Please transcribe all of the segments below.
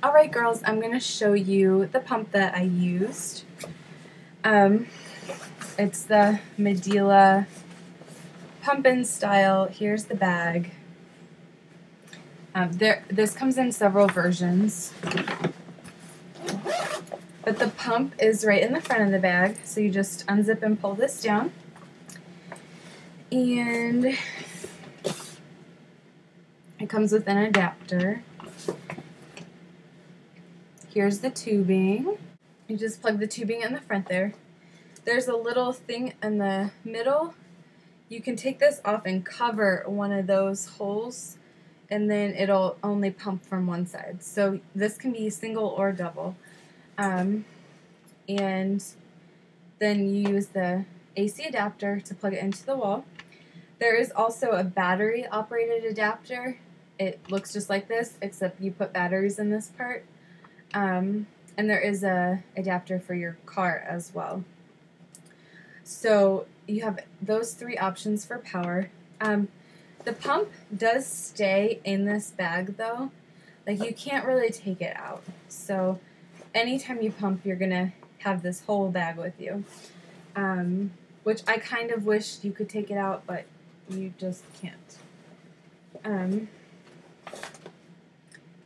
Alright girls, I'm going to show you the pump that I used. It's the Medela pump-in style. Here's the bag. This comes in several versions. But the pump is right in the front of the bag, so you just unzip and pull this down. And it comes with an adapter. Here's the tubing. You just plug the tubing in the front there. There's a little thing in the middle. You can take this off and cover one of those holes, and then it'll only pump from one side. So this can be single or double. And then you use the AC adapter to plug it into the wall. There is also a battery operated adapter. It looks just like this, except you put batteries in this part. And there is a adapter for your car as well. So you have those three options for power. The pump does stay in this bag though. Like, you can't really take it out. So anytime you pump, you're gonna have this whole bag with you. Which I kind of wish you could take it out, but you just can't.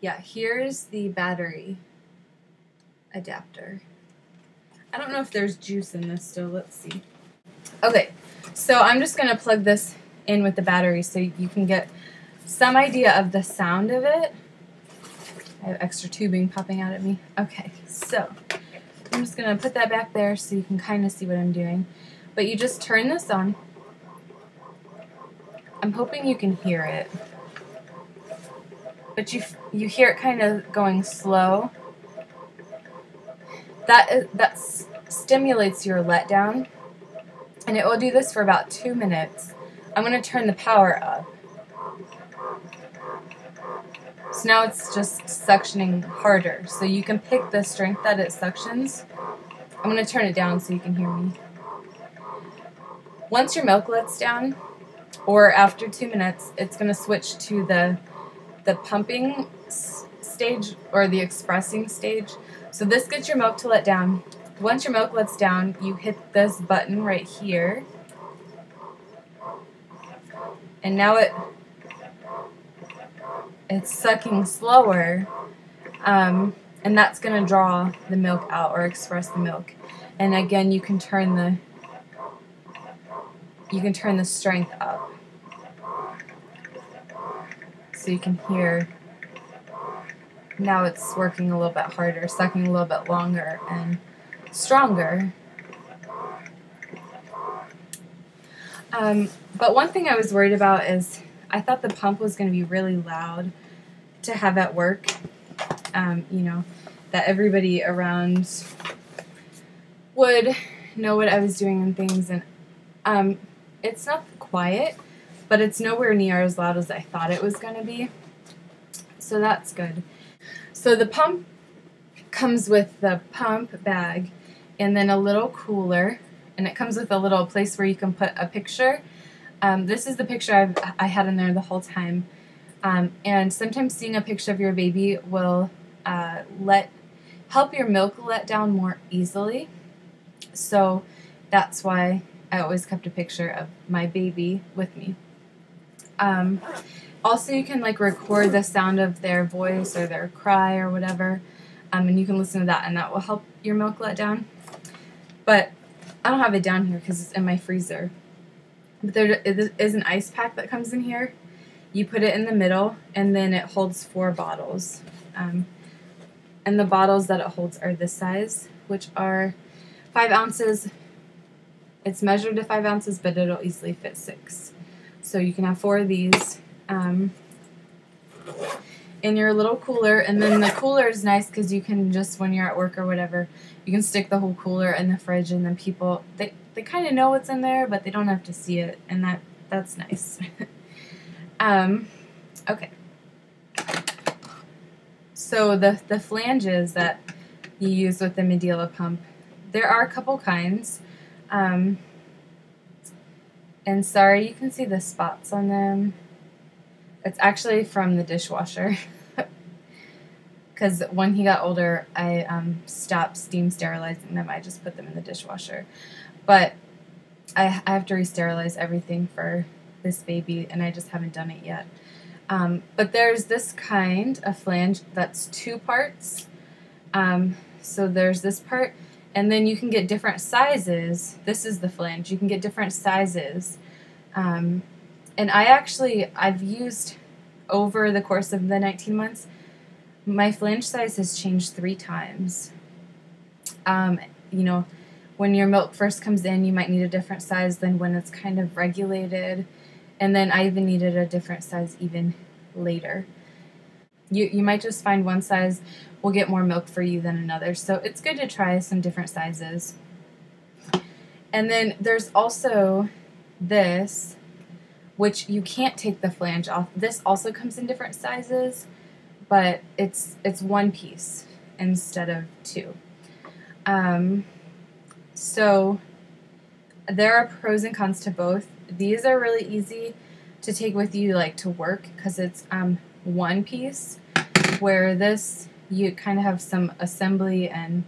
Yeah, here's the battery adapter. I don't know if there's juice in this still. Let's see. Okay, so I'm just going to plug this in with the battery so you can get some idea of the sound of it. I have extra tubing popping out at me. Okay, so I'm just going to put that back there so you can kind of see what I'm doing. But you just turn this on. I'm hoping you can hear it. But you hear it kind of going slow. That stimulates your letdown, and it will do this for about 2 minutes. I'm going to turn the power up. So now it's just suctioning harder, so you can pick the strength that it suctions. I'm going to turn it down so you can hear me. Once your milk lets down, or after 2 minutes, it's going to switch to the pumping stage or the expressing stage. So this gets your milk to let down. Once your milk lets down, you hit this button right here. And now it's sucking slower. And that's going to draw the milk out or express the milk. And again, you can turn the strength up. So you can hear. Now it's working a little bit harder, sucking a little bit longer and stronger. But one thing I was worried about is I thought the pump was going to be really loud to have at work. You know, that everybody around would know what I was doing and things. And it's not quiet, but it's nowhere near as loud as I thought it was going to be. So that's good. So the pump comes with the pump bag and then a little cooler, and it comes with a little place where you can put a picture. This is the picture I had in there the whole time. And sometimes seeing a picture of your baby will help your milk let down more easily. So that's why I always kept a picture of my baby with me. Also, you can like record the sound of their voice or their cry or whatever, and you can listen to that, and that will help your milk let down. But I don't have it down here because it's in my freezer. But there is an ice pack that comes in here. You put it in the middle, and then it holds 4 bottles. And the bottles that it holds are this size, which are 5 ounces. It's measured to 5 ounces, but it'll easily fit 6. So you can have 4 of these in your little cooler. And then the cooler is nice because you can just, when you're at work or whatever, you can stick the whole cooler in the fridge, and then people, they kind of know what's in there, but they don't have to see it, and that's nice. Okay. So the flanges that you use with the Medela pump, there are a couple kinds. And sorry, you can see the spots on them. It's actually from the dishwasher. because when he got older, I stopped steam sterilizing them. I just put them in the dishwasher. But I have to re-sterilize everything for this baby, and I just haven't done it yet. But there's this kind of flange that's 2 parts. So there's this part, and then you can get different sizes. This is the flange. You can get different sizes. And I've used, over the course of the 19 months, my flange size has changed 3 times. You know, when your milk first comes in, you might need a different size than when it's kind of regulated. And then I even needed a different size even later. You might just find one size will get more milk for you than another. So it's good to try some different sizes. And then there's also this, which you can't take the flange off. This also comes in different sizes, but it's 1 piece instead of 2. So there are pros and cons to both. These are really easy to take with you, like to work, because it's 1 piece, where this you kind of have some assembly, and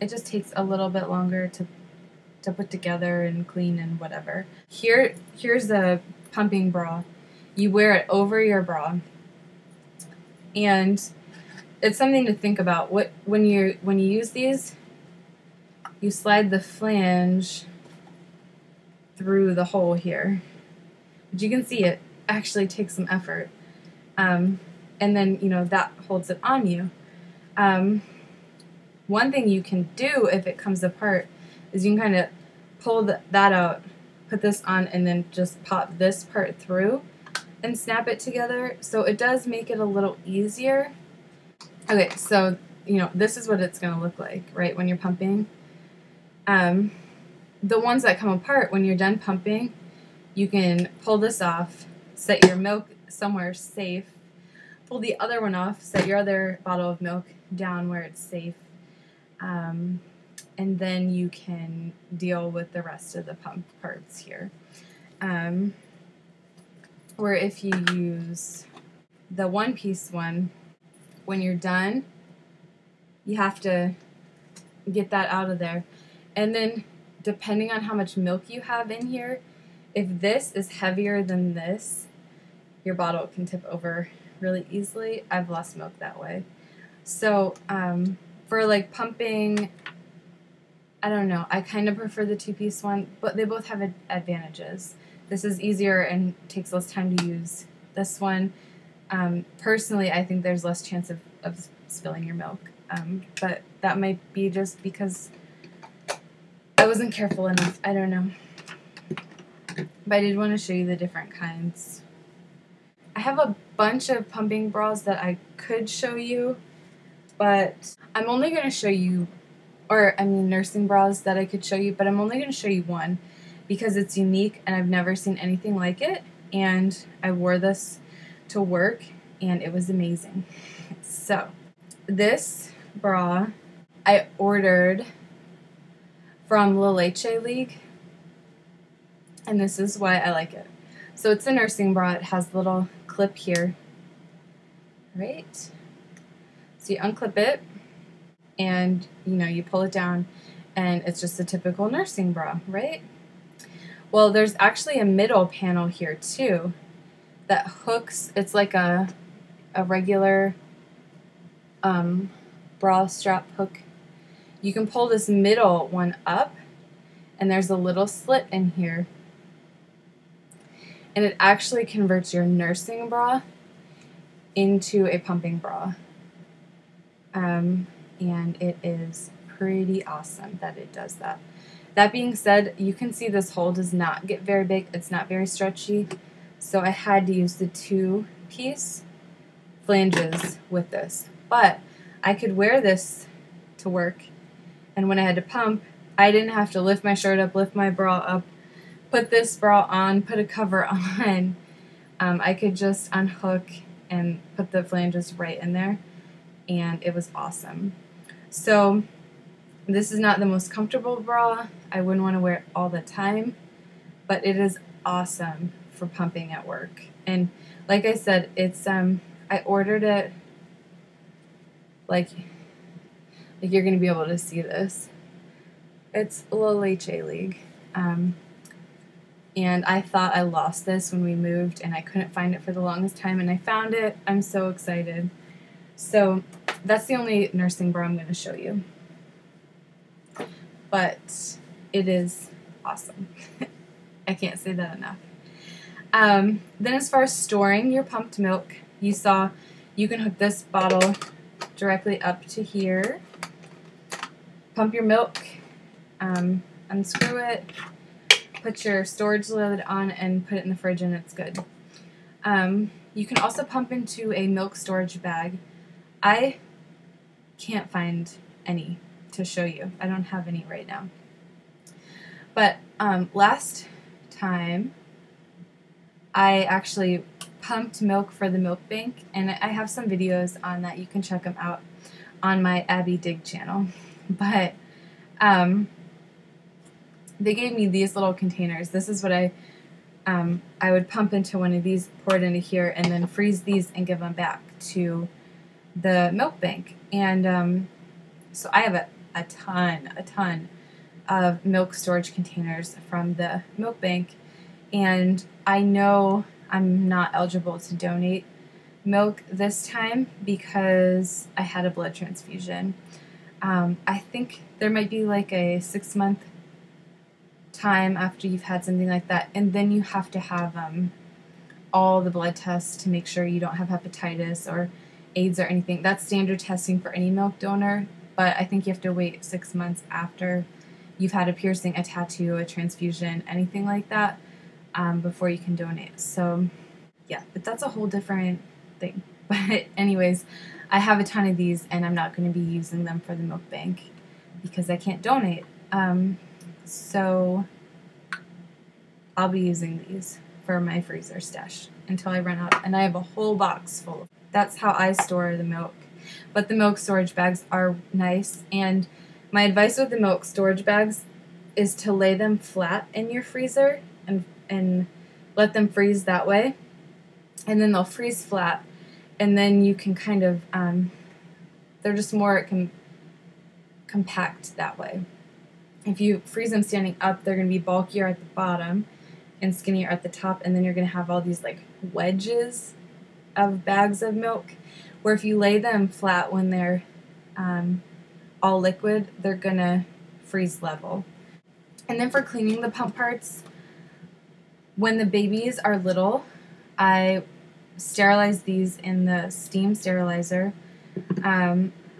it just takes a little bit longer to put together and clean and whatever. Here's a pumping bra. You wear it over your bra, and it's something to think about. When you use these, you slide the flange through the hole here. But you can see it actually takes some effort. And then, that holds it on you. One thing you can do if it comes apart is you can kind of pull that out, put this on, and then just pop this part through and snap it together. So it does make it a little easier. Okay, so, this is what it's going to look like, right, when you're pumping. The ones that come apart, when you're done pumping, you can pull this off, set your milk somewhere safe, pull the other one off, set your other bottle of milk down where it's safe, and then you can deal with the rest of the pump parts here. Or if you use the 1-piece one, when you're done, you have to get that out of there. And then, depending on how much milk you have in here, if this is heavier than this, your bottle can tip over really easily. I've lost milk that way. So, for like pumping, I don't know. I kind of prefer the 2-piece one, but they both have advantages. This is easier and takes less time to use. This one, personally, I think there's less chance of spilling your milk. But that might be just because I wasn't careful enough. I don't know. But I did want to show you the different kinds. I have a bunch of pumping bras that I could show you, but I'm only going to show you, nursing bras that I could show you, but I'm only going to show you one because it's unique and I've never seen anything like it, and I wore this to work and it was amazing. So, this bra I ordered from La Leche League, and this is why I like it. So it's a nursing bra. It has a little clip here, right? So you unclip it, and you pull it down, and it's just a typical nursing bra, right? Well, there's actually a middle panel here too that hooks. It's like a regular bra strap hook. You can pull this middle one up, and there's a little slit in here. And it actually converts your nursing bra into a pumping bra. And it is pretty awesome that it does that. That being said, you can see this hole does not get very big. It's not very stretchy. So I had to use the 2-piece flanges with this. But I could wear this to work, and when I had to pump, I didn't have to lift my shirt up, lift my bra up, put this bra on, put a cover on. I could just unhook and put the flanges right in there, and it was awesome. So this is not the most comfortable bra. I wouldn't want to wear it all the time, but it is awesome for pumping at work. And like I said, it's I ordered it like you're going to be able to see this. It's La Leche League. And I thought I lost this when we moved, and I couldn't find it for the longest time, and I found it. I'm so excited. So that's the only nursing bra I'm going to show you. But it is awesome. I can't say that enough. Then as far as storing your pumped milk, you saw you can hook this bottle directly up to here. Pump your milk, unscrew it, put your storage lid on, and put it in the fridge, and it's good. You can also pump into a milk storage bag. I can't find any to show you. I don't have any right now. But last time, I actually pumped milk for the milk bank, and I have some videos on that. You can check them out on my Abby Dig channel. But they gave me these little containers. This is what I would pump into one of these, pour it into here, and then freeze these and give them back to the milk bank. And so I have a ton of milk storage containers from the milk bank, and I know I'm not eligible to donate milk this time because I had a blood transfusion. I think there might be like a 6-month time after you've had something like that, and then you have to have all the blood tests to make sure you don't have hepatitis or AIDS or anything. That's standard testing for any milk donor, but I think you have to wait 6 months after you've had a piercing, a tattoo, a transfusion, anything like that, before you can donate. So yeah, but that's a whole different thing. But anyways, I have a ton of these, and I'm not going to be using them for the milk bank because I can't donate. So I'll be using these for my freezer stash until I run out, and I have a whole box full of. That's how I store the milk. But the milk storage bags are nice, and my advice with the milk storage bags is to lay them flat in your freezer and let them freeze that way, and then they'll freeze flat, and then you can kind of they're just more compact that way. If you freeze them standing up, they're going to be bulkier at the bottom and skinnier at the top, and then you're going to have all these like wedges of bags of milk, where if you lay them flat when they're all liquid, they're going to freeze level. And then for cleaning the pump parts, when the babies are little, I sterilize these in the steam sterilizer.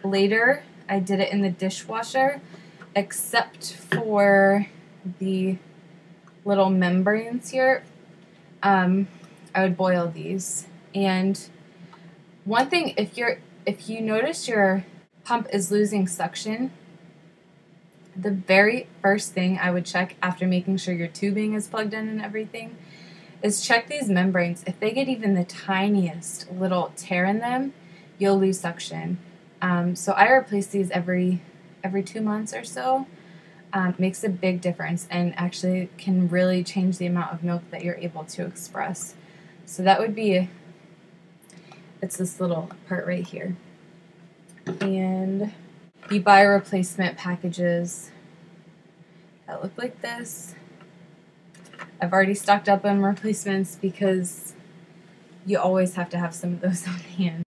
Later, I did it in the dishwasher, except for the little membranes here. I would boil these. And one thing, if you notice your pump is losing suction, the very first thing I would check after making sure your tubing is plugged in and everything is check these membranes. If they get even the tiniest little tear in them, you'll lose suction. So I replace these every 2 months or so. Makes a big difference and actually can really change the amount of milk that you're able to express. So that would be, it's this little part right here. And you buy replacement packages that look like this. I've already stocked up on replacements because you always have to have some of those on hand.